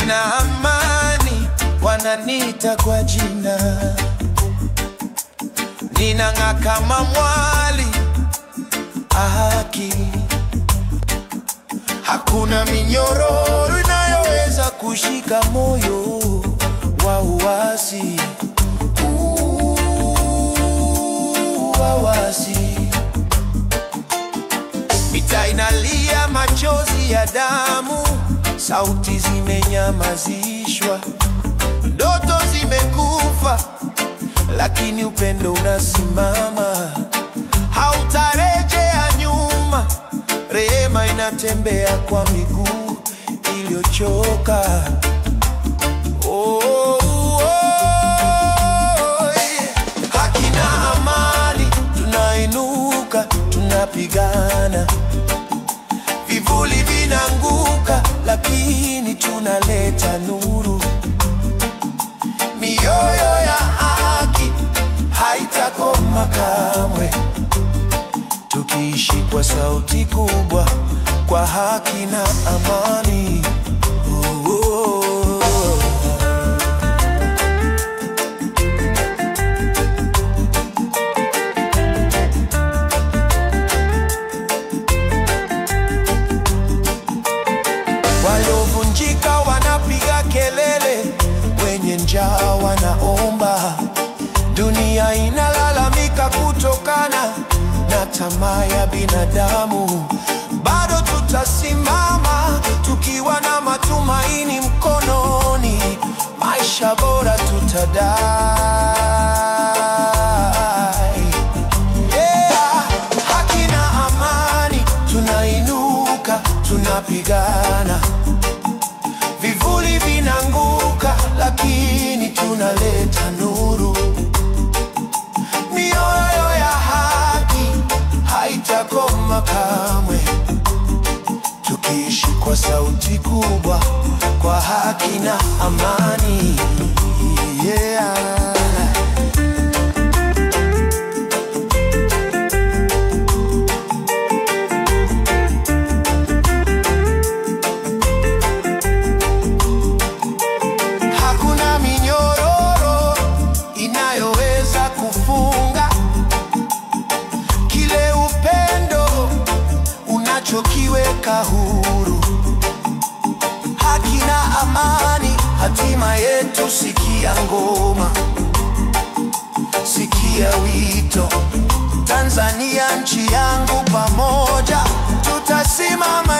Nina amani, wananiita kwa jina. Ninang'aa kama mwali, haki. Hakuna minyororo inayoweza kushika moyo wa uasi. Mitaa inalia machozi ya damu, sauti zimenyamazishwa, ndoto zimekufa, lakini upendo unasimama. Hautarejea nyuma, rehema inatembea kwa miguu iliyochoka. Haki na amani, tunainuka, tunapigana. Vivuli vinanguka, lakini tunaleta nuru. Mioyo ya haki haitakoma kamwe, tukiishi kwa sauti kubwa, kwa haki na amani. Waliovunjika wanapiga kelele, wenye njaa wanaomba. Dunia inalalamika kutokana na tamaa ya binadamu. Bado tutasimama tukiwa na matumaini mkononi. Maisha bora tutadai. Haki na amani, tunainuka, tunapigana. Vivuli vinanguka, lakini tunaleta nuru. Mioyo ya haki haitakoma kamwe, tukiishi kwa sauti kubwa, kwa haki na amani. Hakuna minyororo inayoweza kufunga kile upendo unachokiweka huru. Haki na amani, hatima yetu. Sikia ngoma, sikia wito. Tanzania nchi yangu, pamoja tutasimama.